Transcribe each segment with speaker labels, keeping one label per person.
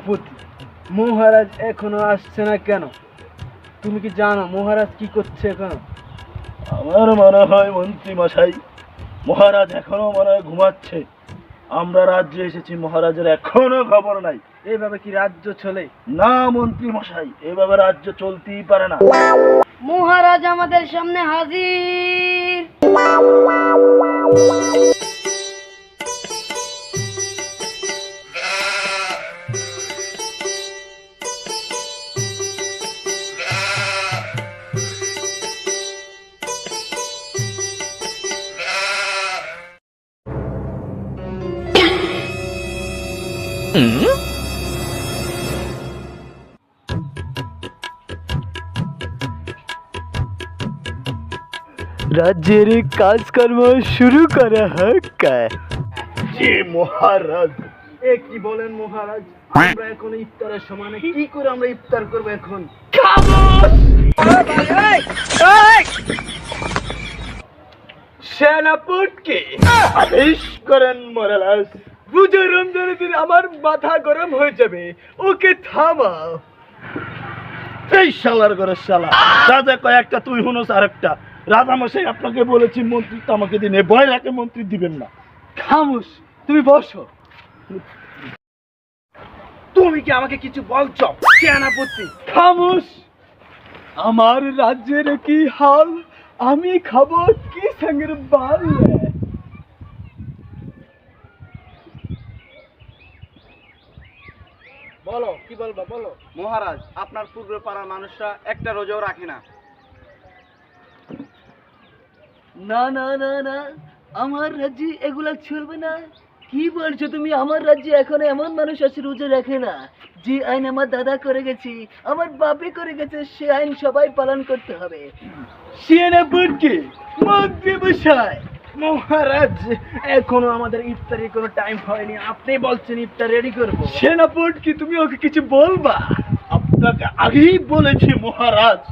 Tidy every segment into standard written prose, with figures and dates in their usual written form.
Speaker 1: সেনাপতি, মহারাজ এখনো আসছে না কেন? তুমি কি জানো মহারাজ কি করছে এখনো?
Speaker 2: আমার মনে হয় মন্ত্রী মশাই, মহারাজ এখনো মনে হয় ঘুমাচ্ছে। আমরা রাজ্যে এসেছি, মহারাজের এখনো খবর নাই।
Speaker 1: এইভাবে কি রাজ্য চলে?
Speaker 2: না মন্ত্রী মশাই, এভাবে রাজ্য চলতেই পারে না।
Speaker 3: মহারাজ আমাদের সামনে হাজির।
Speaker 1: রাজ্যের কাজকর্ম শুরু করা হোক।
Speaker 2: জি মহারাজ।
Speaker 1: এ কি বলেন মহারাজ? আমরা এখন ইফতারের সময় না, কি করে আমরা ইফতার করবো এখন? সেনাপতিকে
Speaker 2: আদেশ করেন মহারাজ।
Speaker 1: বুঝে রমজানের দিন আমার মাথা গরম হয়ে যাবে, ওকে থামাও।
Speaker 2: এই শালার ঘরের শালা, রাজা কয়েকটা তুই হুনস আরেকটা। রাজা মশাই আপনাকে বলেছি মন্ত্রী আমাকে দিন, ভয় রাখে মন্ত্রী দিবেন না।
Speaker 1: খামোশ, তুমি বসো। তুমি কি আমাকে কিছু বলছো সেনাপতি? খামোশ। আমার রাজ্যের কি হাল, আমি খাবো কি সঙ্গের বাল? বলো, কি বলবা বলো।
Speaker 4: মহারাজ, আপনার পূর্ব পাড়ার মানুষরা একটা রোজাও রাখে না।
Speaker 1: না না না না, আমার রাজ্যে এগুলা চলবে না। কি বলছো তুমি? আমার রাজ্যে এখন এমন মানুষ আছে রোজা রাখে না। যে আইন আমার দাদা করে গেছে, আমার বাপে করে গেছে, সে আইন সবাই পালন করতে হবে। সেনাপতি, মন্ত্রী মশাই, মহারাজ এখনো আমাদের ইফতারের কোনো টাইম হয়নি, আপনি বলছেন ইফতার রেডি করব। সেনাপতি কি তুমি ওকে কিছু বলবা?
Speaker 2: আপনাকে আগেই বলেছি মহারাজ,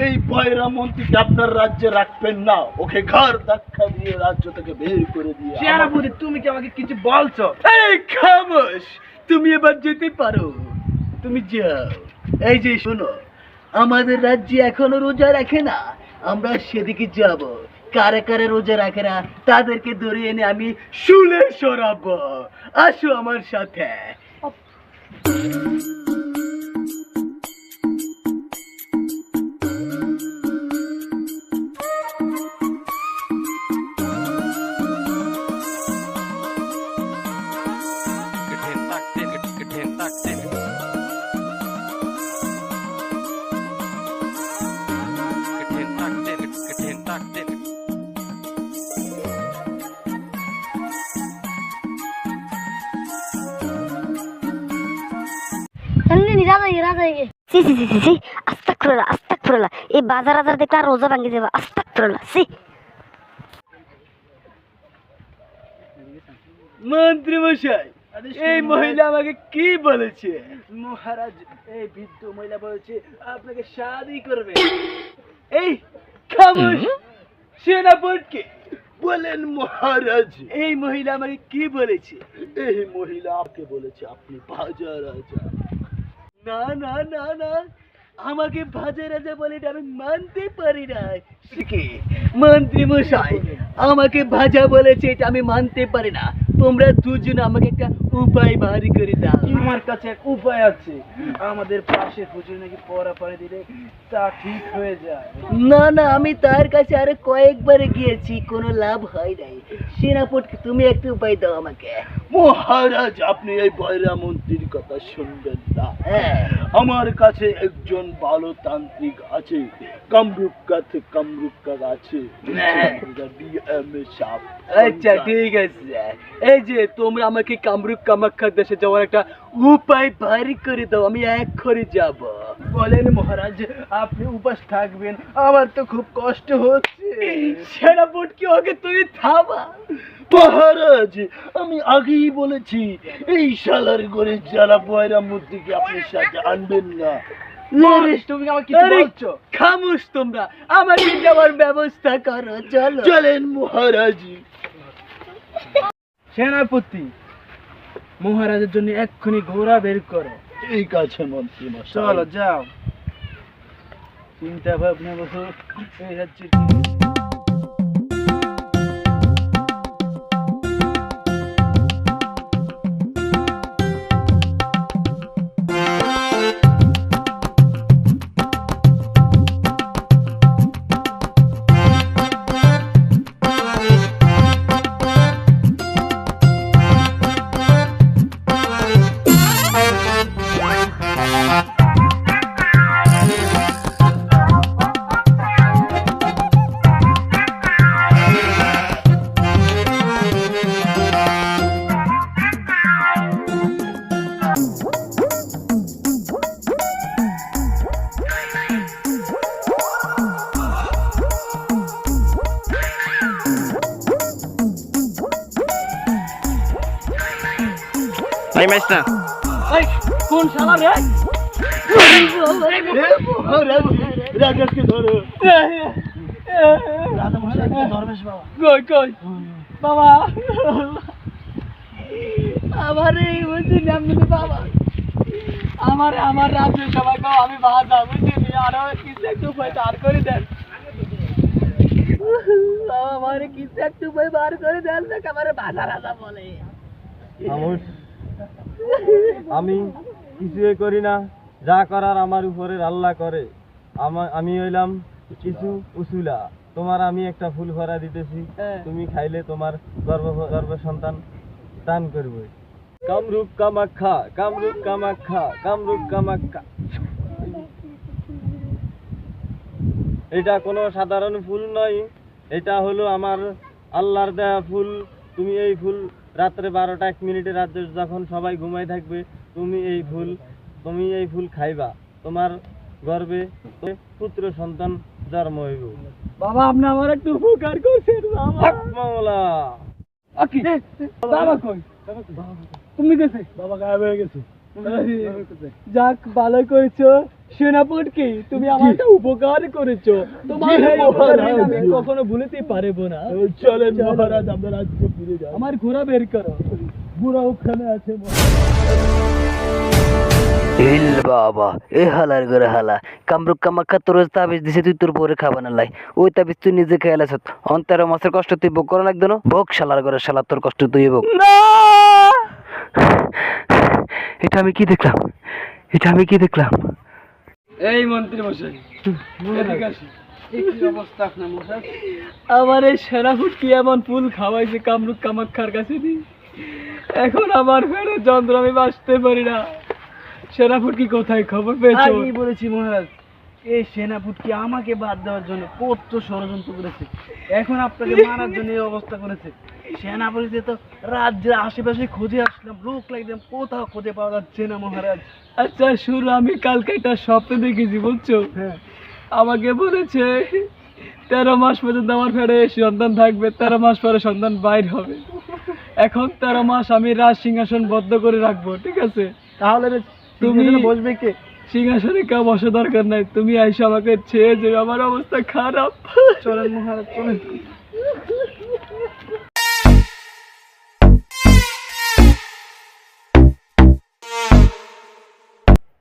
Speaker 2: এই বয়রা মন্ত্রীকে আপনার রাজ্যে রাখবেন না। ওকে ঘাড় ধাক্কা দিয়ে রাজ্য থেকে বের করে দিয়ে।
Speaker 1: সেনাপতি, তুমি কি আমাকে কিছু বলছো? এই খামোশ, তুমি এবার যেতে পারো, তুমি যাও। এই যে শোনো, আমাদের রাজ্যে এখনো রোজা রাখে না, আমরা সেদিকে যাব। কারে কারে রোজা রাখে না তাদেরকে ধরে এনে আমি শুলে সরাবো। আসো আমার সাথে।
Speaker 3: আস্তাগফিরুল্লাহ, এই বাজার দেখলে আর রোজা ভাঙে যাবে। আস্তাগফিরুল্লাহ।
Speaker 1: মন্ত্রী মশাই, এই মহিলা আমাকে কি বলেছে? মহারাজ, এই বৃদ্ধ মহিলা বলেছে আপনাকে শাদি করবে। এই খামোশ, সেনাপতিকে
Speaker 2: বলেন মহারাজ।
Speaker 1: এই মহিলা আমাকে কি বলেছে?
Speaker 2: এই মহিলা আমাকে বলেছে আপনি ভাজা রাজা।
Speaker 1: না না না না, আমাকে ভাজা রাজা বলে এটা আমি মানতে পারি না। কি মন্ত্রী মশাই, আমাকে ভাজা বলেছে এটা আমি মানতে পারি না। তোমরা দুজন আমাকে একটা উপায় বাড়ি করে দাও। আমার কাছে এক উপায় আছে, আমাদের পাশে হুজুর নাকি পড়া পানি দিলে তা ঠিক হয়ে যায়। না না, আমি তার কাছে আরে কয়েকবার গিয়েছি, কোনো লাভ হয় নাই। সেনাপতি, তুমি একটা উপায় দাও আমাকে।
Speaker 2: মহারাজ, আপনি এই বয়রা মন্ত্রীর কথা শুনবেন না।
Speaker 1: হ্যাঁ,
Speaker 2: আমার কাছে একজন ভালো তান্ত্রিক আছে, কামরূপকাত আছে।
Speaker 1: আচ্ছা ঠিক আছে। এই যে তোমরা আমাকে কামরূপ কামাখ্যা দেশে যাওয়ার একটা উপায় বাড়ি করে দাও, আমি এক্ষুনি যাব। বলেন মহারাজ, আপনি উপাস থাকবেন? আমার তো খুব কষ্ট হচ্ছে। সেনাপতি, ওকে তুমি থামা।
Speaker 2: মহারাজ, আমি আগেই বলেছি এই শালার ঘরে যারা বয়রা মূর্তিকে আপনি সাথে আনবেন না।
Speaker 1: তুমি আমাকে কিছু বলছো? খামোশ তোমরা, আমাকে যাওয়ার ব্যবস্থা করো, চলো।
Speaker 2: চলেন মহারাজ।
Speaker 1: সেনাপতি, মহারাজের জন্য এক্ষুনি ঘোড়া বের করো।
Speaker 2: ঠিক আছে মন্ত্রী মশাই।
Speaker 1: চলো যাও, চিন্তা ভাবনা বসো, এই হচ্ছে
Speaker 4: এই মাইস না
Speaker 1: কোন শালা রে?
Speaker 2: মহারাজ, রাজাকে ধরো। রাজা মশাইকে ধরবেশ বাবা।
Speaker 1: কই কই বাবা, আমারে বলছি নামনি বাবা, আমার রাজ্য সবাই কও আমি বাধা বুঝলি, আরো কিছু একটু উপায় বার করে দেন, আমারে কিছু একটু উপায় বার করে দেন না, আমার বাধা রাজা বলে।
Speaker 5: আমি কিছুই করি না, যা করার আমার উপরের আল্লাহ করে। আমি হইলাম কিছু উসুলা, তোমার আমি একটা ফুল ভরা দিতেছি, তুমি খাইলে তোমার গর্ভ সন্তান দান করবে। কামরূপ কামাখ্যা, কামরূপ কামাখ্যা, কামরূপ কামাখ্যা। এটা কোনো সাধারণ ফুল নয়, এটা হলো আমার আল্লাহর দেয়া ফুল। তুমি এই ফুল রাত্রে 12টা 1 মিনিটে, রাত্রে যখন সবাই ঘুমাই থাকবে, তুমি এই ফুল খাইবা, তোমার গর্ভে পুত্র সন্তান জন্ম হইব।
Speaker 1: বাবা আপনি আমার একটু উপকার করছেন বাবা।
Speaker 5: হক মাওলা।
Speaker 1: আকি বাবা কই? তুমি গেছে?
Speaker 2: বাবা গায়েব হয়ে গেছে।
Speaker 1: যাক ভালো করেছো সেনাপতি, তুমি আমার একটা উপকার করেছো, তোমার এই উপকার আমি কখনো ভুলতে পারবো না।
Speaker 2: চলেন মহারাজ, আমরা রাজ্যে ফিরে যাই।
Speaker 1: আমার ঘোড়া বের করো।
Speaker 2: বুড়া ওখানে আছে।
Speaker 6: হিল বাবা, এ হালার করে হালা কামরুক কামাখ্যা তোর তাবিজ দিছে, তুই তোর পরে খাবা না লাই, ওই তাবিজ তুই নিজে খেয়াল আছ, অন্তর মাসের কষ্ট তুই ভোগ করা লাগতো না, ভোগ শালার করে শালা, তোর কষ্ট তুই ভোগ। এটা আমি কি দেখলাম, এটা আমি কি দেখলাম?
Speaker 1: এই মন্ত্রী মশাই এদিকে আসুন। এই কি অবস্থা আপনার মশাই? আমার এই সেনাপতি এমন ফুল খাওয়াইছে কামরুক কামাখ্যার কাছে দি, এখন আমার ফেরে যন্ত্র, আমি বাঁচতে পারি না। সেনাপতি কোথায়, খবর পেয়েছো?
Speaker 7: আগেই বলেছি মহারাজ, এই সেনাপতি আমাকে বাদ দেওয়ার জন্য কত ষড়যন্ত্র করেছে, এখন আপনাকে মারার জন্য এই অবস্থা করেছে। সেনাপতি তো রাজ্যের আশেপাশে খুঁজে আসলাম, লোক লাগলাম, কোথাও খুঁজে পাওয়া যাচ্ছে না মহারাজ।
Speaker 1: আচ্ছা শুরু, আমি কালকে একটা স্বপ্ন দেখেছি বুঝছো, আমাকে বলেছে 13 মাস পর্যন্ত আমার ফেরে সন্তান থাকবে, 13 মাস পরে সন্তান বাইর হবে। এখন 13 মাস আমি রাজ সিংহাসন বদ্ধ করে রাখবো, ঠিক আছে?
Speaker 7: তাহলে
Speaker 1: তুমি
Speaker 7: বসবে কে?
Speaker 1: সিংহাসনে কেউ বসে দরকার নাই, তুমি আইসা আমাকে ছেড়ে যাবে, আমার অবস্থা খারাপ।
Speaker 7: চলেন মহারাজ, চলেন।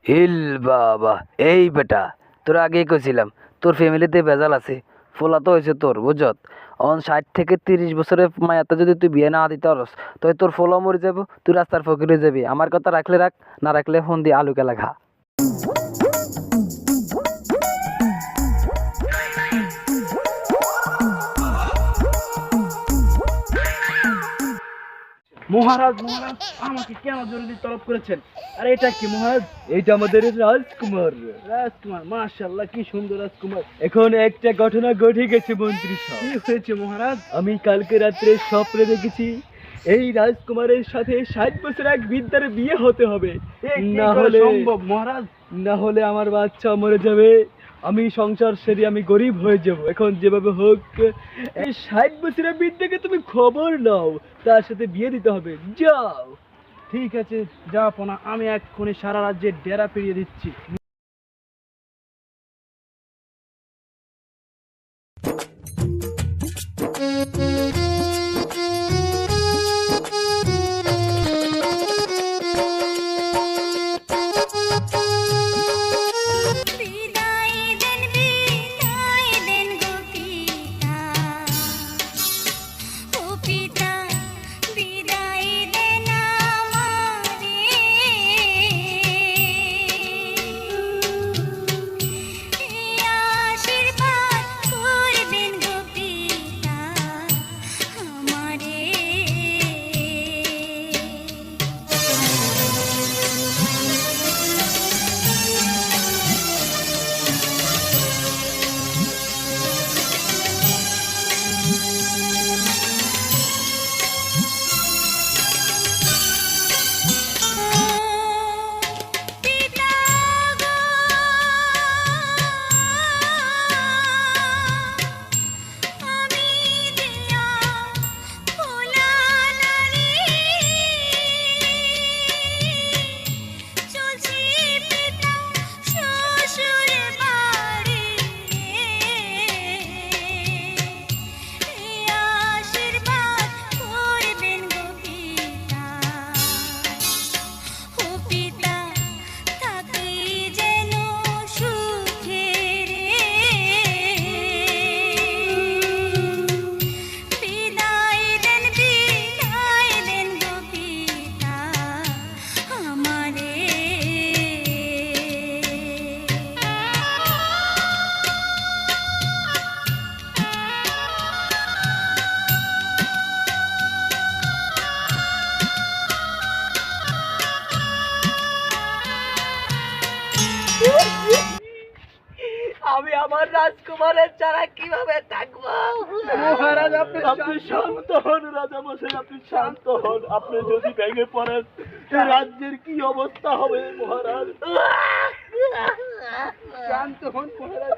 Speaker 6: হিল বাবা, এই বেটা তোর আগে কইছিলাম তোর ফ্যামিলিতে ভেজাল আছে, ফোলা তো হয়েছে তোর বুঝত, 60 থেকে 30 বছরের মায়াতে যদি তুই বিয়ে না দিতে পারস, তো তোর ফোলা মরে যাবো, তুই রাস্তার ফকির হয়ে যাবি। আমার কথা রাখলে রাখ, না রাখলে ফোন দিয়ে আলু কেলা খা।
Speaker 7: মহারাজ, মহারাজ আমাকে কেন জরুরি তলব করেছেন? আর এটা কি মহারাজ?
Speaker 1: এইটা আমাদের রাজকুমার।
Speaker 7: রাজকুমার, মাশাআল্লাহ, কি সুন্দর রাজকুমার।
Speaker 1: এখন একটা ঘটনা ঘটে গেছে মন্ত্রী
Speaker 7: কি
Speaker 1: সাহেব।
Speaker 7: হয়েছে মহারাজ?
Speaker 1: আমি কালকে রাত্রে স্বপ্নে দেখেছি এই রাজকুমারের সাথে 60 বছর এক বৃদ্ধার বিয়ে হতে হবে, না হলে
Speaker 7: সম্ভব মহারাজ?
Speaker 1: না হলে আমার বাচ্চা মরে যাবে, আমি সংসার সেরে আমি গরিব হয়ে যাব। এখন যেভাবে হোক এই 60 বছরের বৃদ্ধাকে তুমি খবর নাও, তার সাথে বিয়ে দিতে হবে, যাও।
Speaker 7: ঠিক আছে, যা পোনা, আমি এক্ষুনি সারা রাজ্যে ডেরা পেরিয়ে দিচ্ছি।
Speaker 1: আমার রাজকুমারের ছাড়া কিভাবে থাকবো?
Speaker 7: মহারাজ আপনি
Speaker 2: আপনি শান্ত হন রাজামশাই, আপনি শান্ত হন। আপনি যদি ভেঙে পড়েন এই রাজ্যের কি অবস্থা হবে মহারাজ?
Speaker 7: শান্ত হন মহারাজ।